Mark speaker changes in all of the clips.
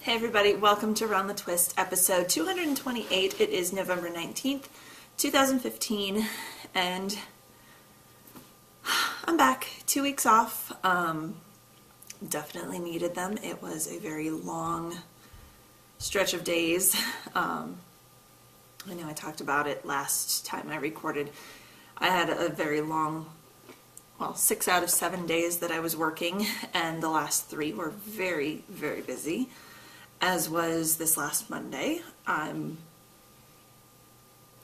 Speaker 1: Hey everybody, welcome to Around the Twist, episode 228. It is November 19th, 2015, and I'm back. 2 weeks off. Definitely needed them. It was a very long stretch of days. I know I talked about it last time I recorded. I had a very long, 6 out of 7 days that I was working, and the last 3 were very, very busy. As was this last Monday. I'm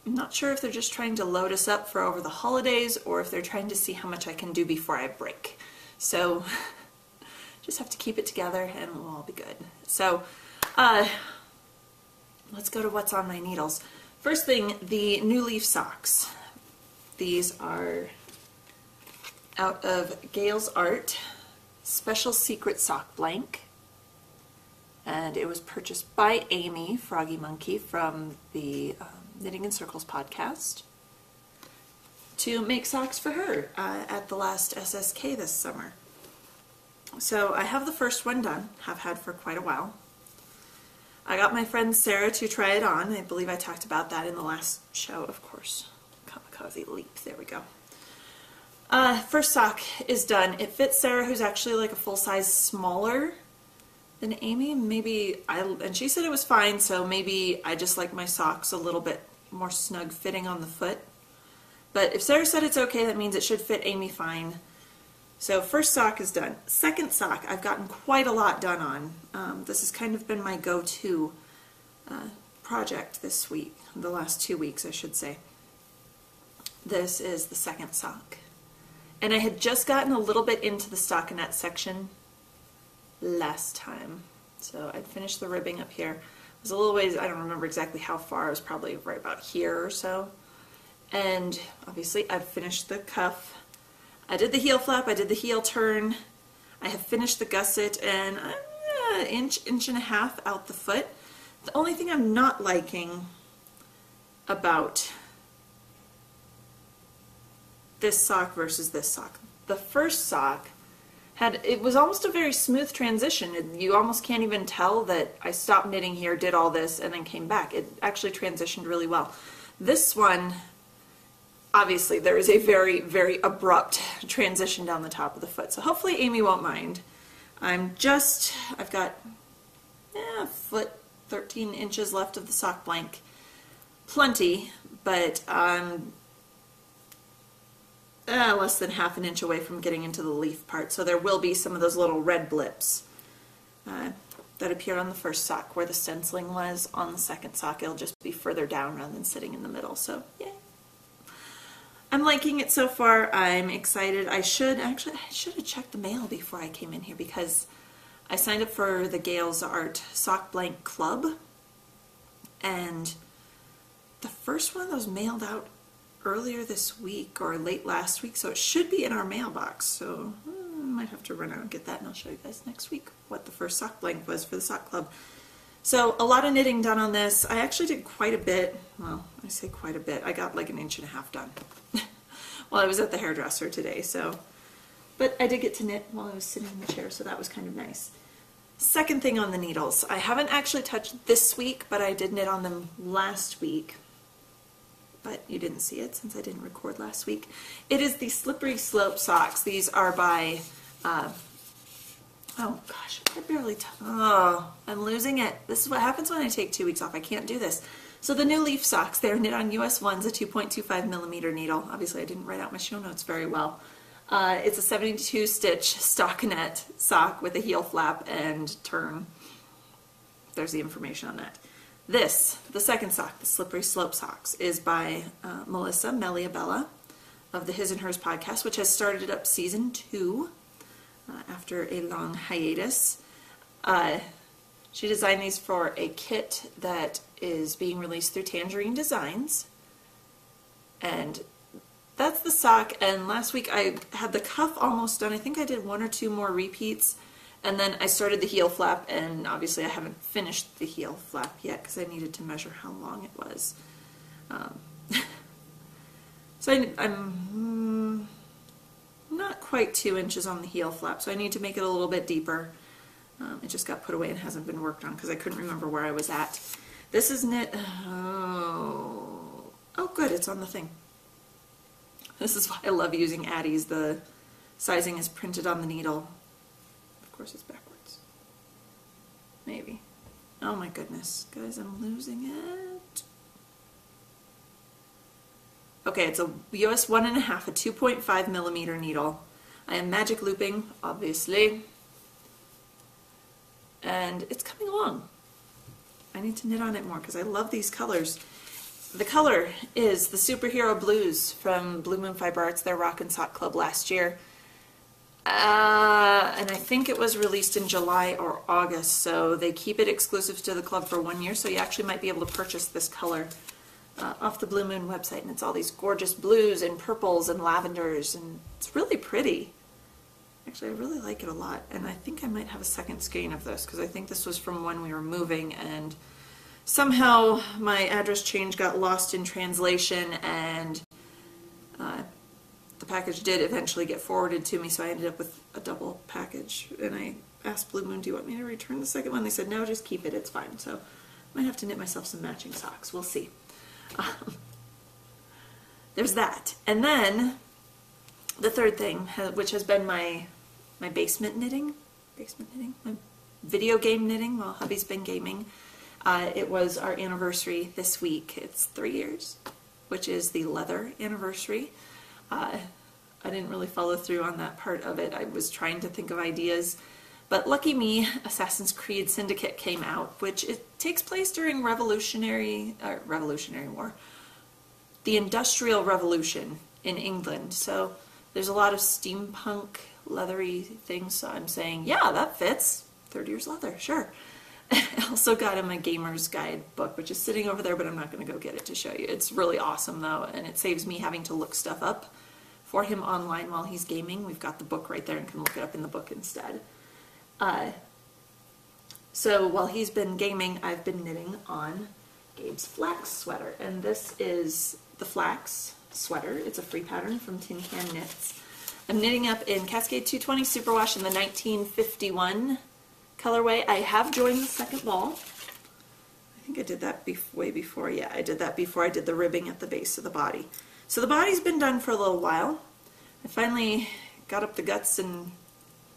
Speaker 1: not sure if they're just trying to load us up for over the holidays or if they're trying to see how much I can do before I break. So just have to keep it together and we'll all be good. So let's go to what's on my needles. First thing, the new leaf socks. These are out of Gail's Art Special Secret Sock Blank. And it was purchased by Amy, Froggy Monkey, from the Knitting in Circles podcast to make socks for her at the last SSK this summer. So I have the first one done, have had for quite a while. I got my friend Sarah to try it on. I believe I talked about that in the last show, of course. Kamikaze Leap, there we go. First sock is done. It fits Sarah, who's actually like a full size smaller than Amy. And she said it was fine, so maybe I just like my socks a little bit more snug fitting on the foot. But if Sarah said it's okay, that means it should fit Amy fine. So first sock is done. Second sock, I've gotten quite a lot done on. This has kind of been my go-to project this week, the last 2 weeks I should say. This is the second sock. And I had just gotten a little bit into the stockinette section last time. So I'd finished the ribbing up here. It was a little ways, I don't remember exactly how far, I was probably right about here or so. And obviously I've finished the cuff. I did the heel flap, I did the heel turn, I have finished the gusset, and I'm inch and a half out the foot. The only thing I'm not liking about this sock versus this sock. The first sock it was almost a very smooth transition. You almost can't even tell that I stopped knitting here, did all this, and then came back. It actually transitioned really well. This one, obviously, there is a very, very abrupt transition down the top of the foot. So hopefully Amy won't mind. I've got a foot, 13 inches left of the sock blank. Plenty, but less than half an inch away from getting into the leaf part, so there will be some of those little red blips that appeared on the first sock where the stenciling was. On the second sock it'll just be further down rather than sitting in the middle, so yeah. I'm liking it so far. I'm excited. I should have checked the mail before I came in here because I signed up for the Gail's Art Sock Blank Club, and the first one that was mailed out earlier this week or late last week, so it should be in our mailbox. So I might have to run out and get that, and I'll show you guys next week what the first sock blank was for the sock club. So a lot of knitting done on this. I actually did quite a bit. Well, I say quite a bit. I got like an inch and a half done while I was at the hairdresser today. But I did get to knit while I was sitting in the chair, so that was kind of nice. Second thing on the needles. I haven't actually touched this week, but I did knit on them last week. But you didn't see it since I didn't record last week. It is the Slippery Slope socks. These are by, oh gosh, I barely, I'm losing it. This is what happens when I take 2 weeks off. I can't do this. So the new leaf socks, they're knit on US 1's, a 2.25 millimeter needle. Obviously I didn't write out my show notes very well. It's a 72 stitch stockinette sock with a heel flap and turn. There's the information on that. This, the second sock, the Slippery Slope socks, is by Melissa Meliabella of the His and Hers podcast, which has started up season 2 after a long hiatus. She designed these for a kit that is being released through Tangerine Designs. And that's the sock, and last week I had the cuff almost done. I think I did 1 or 2 more repeats. And then I started the heel flap, and obviously I haven't finished the heel flap yet because I needed to measure how long it was. So I'm not quite 2 inches on the heel flap, so I need to make it a little bit deeper. It just got put away and hasn't been worked on because I couldn't remember where I was at. This is knit, oh good, it's on the thing. This is why I love using Addie's. The sizing is printed on the needle. Of course it's backwards. Maybe. Oh my goodness, guys, I'm losing it. Okay, it's a US 1.5, a 2.5 millimeter needle. I am magic looping, obviously. And it's coming along. I need to knit on it more because I love these colors. The color is the Superhero Blues from Blue Moon Fiber Arts, their Rock and Sock Club last year. And I think it was released in July or August, so they keep it exclusive to the club for 1 year, so you actually might be able to purchase this color off the Blue Moon website, and it's all these gorgeous blues and purples and lavenders, and it's really pretty. Actually, I really like it a lot, and I think I might have a second skein of this because I think this was from when we were moving, and somehow my address change got lost in translation, and the package did eventually get forwarded to me, so I ended up with a double package, and I asked Blue Moon, do you want me to return the second one? They said, no, just keep it, it's fine. So I might have to knit myself some matching socks. We'll see. There's that. And then the third thing, which has been my basement knitting, my video game knitting while hubby's been gaming. It was our anniversary this week. It's 3 years, which is the leather anniversary. I didn't really follow through on that part of it. I was trying to think of ideas, but lucky me, Assassin's Creed Syndicate came out, which it takes place during Revolutionary War, the Industrial Revolution in England. So there's a lot of steampunk, leathery things. So I'm saying, yeah, that fits. 30 years leather, sure. I also got him a gamer's guide book, which is sitting over there, but I'm not going to go get it to show you. It's really awesome, though, and it saves me having to look stuff up for him online while he's gaming. We've got the book right there and can look it up in the book instead. So while he's been gaming, I've been knitting on Gabe's flax sweater, and this is the flax sweater. It's a free pattern from Tin Can Knits. I'm knitting up in Cascade 220 Superwash in the 1951 colorway. I have joined the second ball. I think I did that way before. Yeah, I did that before I did the ribbing at the base of the body. So the body's been done for a little while. I finally got up the guts, and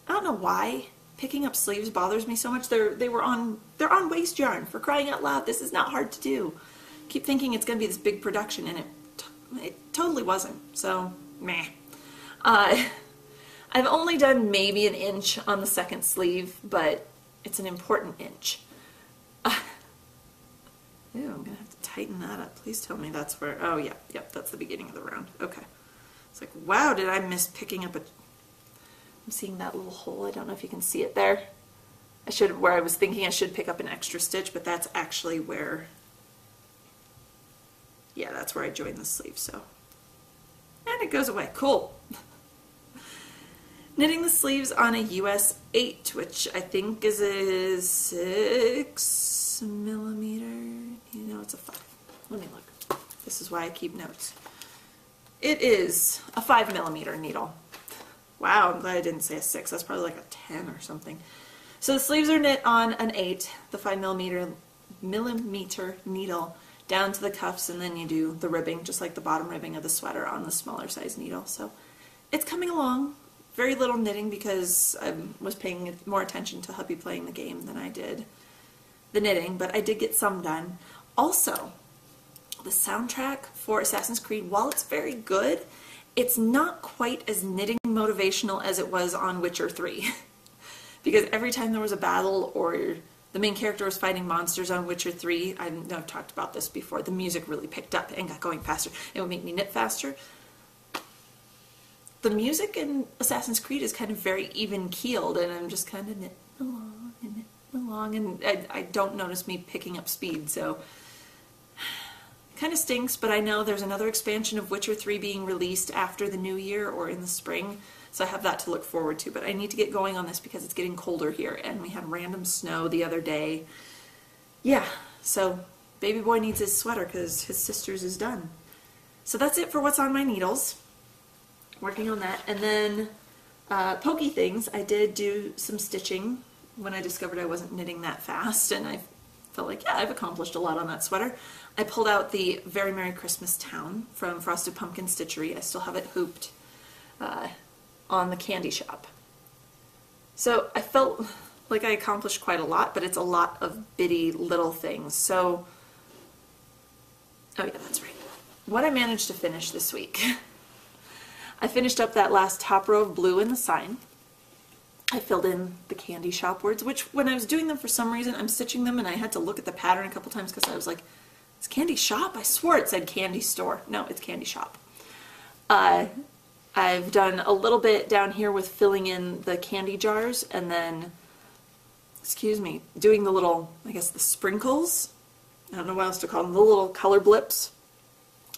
Speaker 1: I don't know why picking up sleeves bothers me so much. They're on waste yarn, for crying out loud. This is not hard to do. Keep thinking it's going to be this big production, and it totally wasn't. So meh. I've only done maybe an inch on the second sleeve, but it's an important inch. Ew, I'm gonna have to tighten that up. Please tell me that's where, oh yeah, yep, that's the beginning of the round. Okay. It's like, wow, did I miss picking up I'm seeing that little hole. I don't know if you can see it there. Where I was thinking I should pick up an extra stitch, but that's actually where, yeah, that's where I joined the sleeve, so. And it goes away, cool. Knitting the sleeves on a US 8, which I think is a 6 millimeter. You know, it's a 5. Let me look. This is why I keep notes. It is a 5 millimeter needle. Wow, I'm glad I didn't say a 6. That's probably like a 10 or something. So the sleeves are knit on an 8, the 5 millimeter needle, down to the cuffs, and then you do the ribbing, just like the bottom ribbing of the sweater on the smaller size needle. So it's coming along. Very little knitting because I was paying more attention to hubby playing the game than I did the knitting, but I did get some done. Also, the soundtrack for Assassin's Creed, while it's very good, it's not quite as knitting motivational as it was on Witcher 3. Because every time there was a battle or the main character was fighting monsters on Witcher 3, I know I've talked about this before, the music really picked up and got going faster. It would make me knit faster. The music in Assassin's Creed is kind of very even-keeled, and I'm just kind of knitting along, and I don't notice me picking up speed, so it kind of stinks, but I know there's another expansion of Witcher 3 being released after the new year or in the spring, so I have that to look forward to, but I need to get going on this because it's getting colder here, and we had random snow the other day. Yeah, so baby boy needs his sweater because his sister's is done. So that's it for what's on my needles. Working on that, and then pokey things. I did do some stitching when I discovered I wasn't knitting that fast, and I felt like, yeah, I've accomplished a lot on that sweater. I pulled out the Very Merry Christmas Town from Frosted Pumpkin Stitchery. I still have it hooped on the candy shop. So I felt like I accomplished quite a lot, but it's a lot of bitty little things. So, oh yeah, that's right. What I managed to finish this week. I finished up that last top row of blue in the sign. I filled in the candy shop words, which when I was doing them, for some reason, I'm stitching them and I had to look at the pattern a couple times because I was like, it's candy shop? I swore it said candy store. No, it's candy shop. I've done a little bit down here with filling in the candy jars and then, excuse me, doing the little, I guess the sprinkles. I don't know what else to call them, the little color blips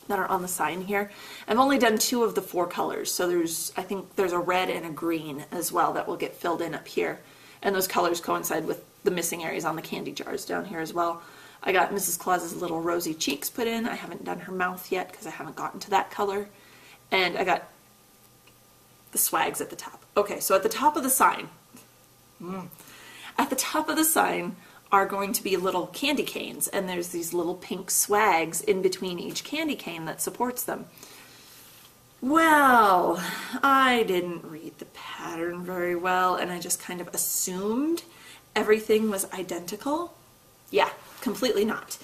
Speaker 1: that are on the sign here. I've only done 2 of the 4 colors, so I think there's a red and a green as well that will get filled in up here. And those colors coincide with the missing areas on the candy jars down here as well. I got Mrs. Claus's little rosy cheeks put in. I haven't done her mouth yet because I haven't gotten to that color. And I got the swags at the top. Okay, so at the top of the sign, are going to be little candy canes, and there's these little pink swags in between each candy cane that supports them. Well, I didn't read the pattern very well, and I just kind of assumed everything was identical. Yeah, completely not.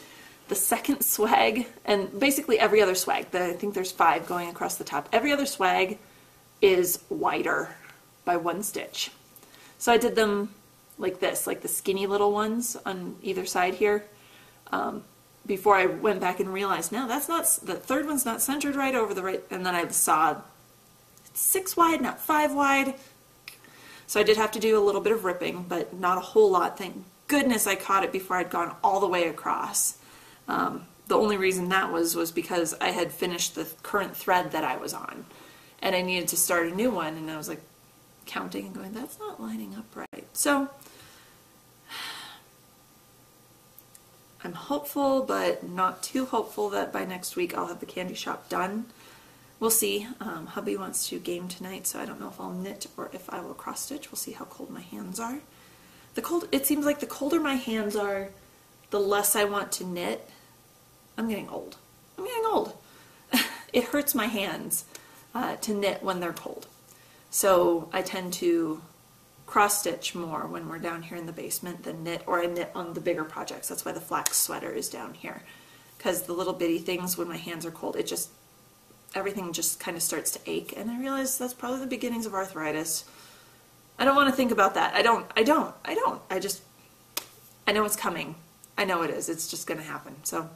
Speaker 1: The second swag, and basically every other swag, I think there's 5 going across the top, every other swag is wider by 1 stitch. So I did them like this, like the skinny little ones on either side here, before I went back and realized, no, that's not, the third one's not centered right over the right, and then I saw it's 6 wide, not 5 wide. So I did have to do a little bit of ripping, but not a whole lot. Thank goodness I caught it before I'd gone all the way across. The only reason that was because I had finished the current thread that I was on, and I needed to start a new one, and I was like counting and going, that's not lining up right. So I'm hopeful, but not too hopeful that by next week I'll have the candy shop done. We'll see. Hubby wants to game tonight, so I don't know if I'll knit or if I will cross stitch. We'll see how cold my hands are. It seems like the colder my hands are, the less I want to knit. I'm getting old. I'm getting old. It hurts my hands to knit when they're cold. So I tend to cross stitch more when we're down here in the basement than knit, or I knit on the bigger projects. That's why the flax sweater is down here, because the little bitty things, when my hands are cold, everything just kind of starts to ache, and I realize that's probably the beginnings of arthritis. I don't want to think about that. I know it's coming. I know it is. It's just going to happen. So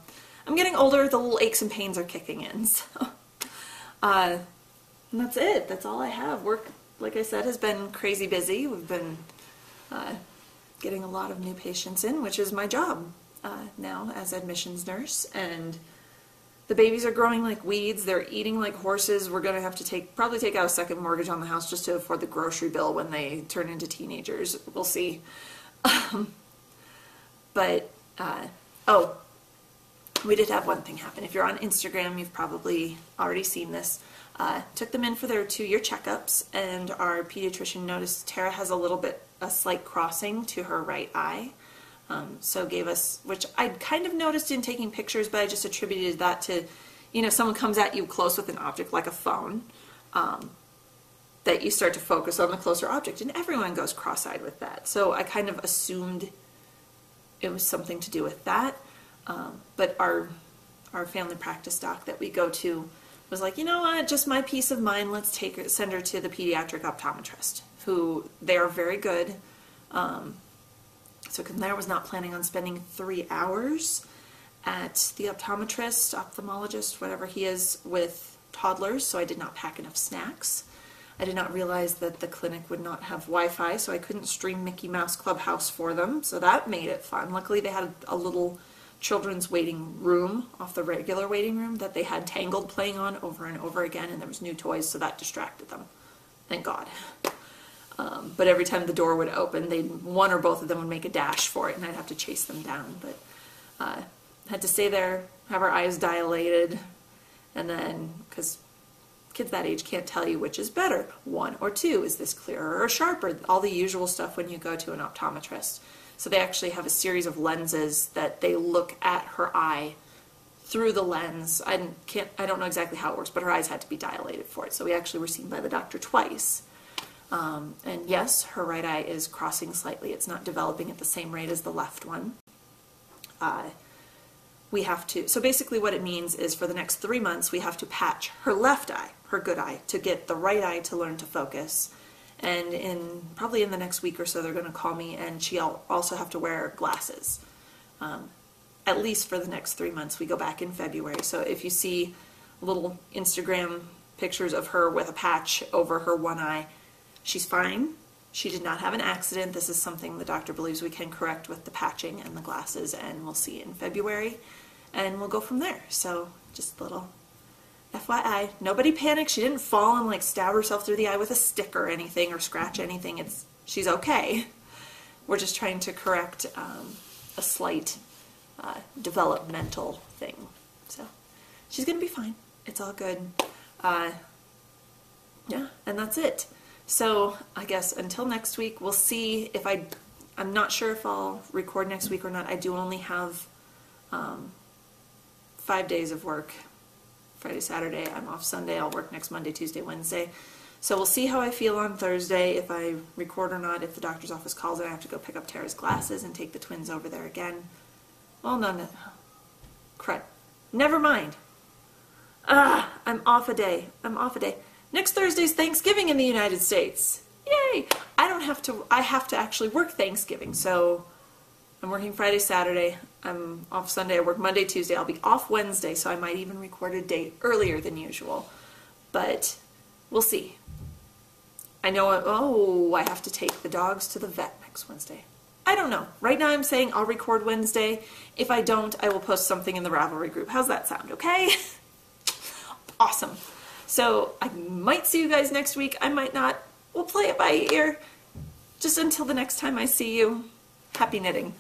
Speaker 1: I'm getting older. The little aches and pains are kicking in. So, and that's it. That's all I have. Work, like I said, has been crazy busy. We've been getting a lot of new patients in, which is my job now as admissions nurse. And the babies are growing like weeds. They're eating like horses. We're going to have to probably take out a second mortgage on the house just to afford the grocery bill when they turn into teenagers. We'll see. Oh, we did have one thing happen. If you're on Instagram, you've probably already seen this. Took them in for their 2-year checkups, and our pediatrician noticed Tara has a slight crossing to her right eye. So gave us, which I'd kind of noticed in taking pictures, but I just attributed that to, someone comes at you close with an object like a phone, that you start to focus on the closer object, and everyone goes cross-eyed with that. So I kind of assumed it was something to do with that. But our family practice doc that we go to was like, you know what, just my peace of mind, let's send her to the pediatric optometrist, who they are very good. So Claire was not planning on spending 3 hours at the ophthalmologist, whatever he is, with toddlers, so I did not pack enough snacks. I did not realize that the clinic would not have Wi-Fi, so I couldn't stream Mickey Mouse Clubhouse for them, so that made it fun. Luckily they had a little children's waiting room off the regular waiting room that they had Tangled playing on over and over again, and there was new toys, so that distracted them. Thank God. But every time the door would open, one or both of them would make a dash for it, and I'd have to chase them down. But had to stay there, have our eyes dilated, and then, because kids that age can't tell you which is better, 1 or 2. Is this clearer or sharper? All the usual stuff when you go to an optometrist. So they actually have a series of lenses that they look at her eye through the lens. I don't know exactly how it works, but her eyes had to be dilated for it. So we actually were seen by the doctor twice. And yes, her right eye is crossing slightly. It's not developing at the same rate as the left one. We have to, so basically what it means is for the next 3 months, we have to patch her left eye, her good eye, to get the right eye to learn to focus. And probably in the next week or so, they're going to call me, and she'll also have to wear glasses. At least for the next 3 months. We go back in February. So if you see little Instagram pictures of her with a patch over her one eye, she's fine. She did not have an accident. This is something the doctor believes we can correct with the patching and the glasses, and we'll see in February, and we'll go from there. So just a little FYI. Nobody panic. She didn't fall and like stab herself through the eye with a stick or anything or scratch anything. She's okay. We're just trying to correct a slight developmental thing. So she's going to be fine. It's all good. Yeah, and that's it. So I guess until next week, we'll see if I'm not sure if I'll record next week or not. I do only have 5 days of work. Friday, Saturday, I'm off Sunday. I'll work next Monday, Tuesday, Wednesday. So we'll see how I feel on Thursday, if I record or not. If the doctor's office calls and I have to go pick up Tara's glasses and take the twins over there again. Well, no. Crud. Never mind. I'm off a day. Next Thursday's Thanksgiving in the United States. Yay! I have to actually work Thanksgiving, so I'm working Friday, Saturday. I'm off Sunday. I work Monday, Tuesday. I'll be off Wednesday, so I might even record a day earlier than usual. But we'll see. I know, I have to take the dogs to the vet next Wednesday. I don't know. Right now I'm saying I'll record Wednesday. If I don't, I will post something in the Ravelry group. How's that sound, okay? Awesome. So I might see you guys next week. I might not. We'll play it by ear. Just until the next time I see you. Happy knitting.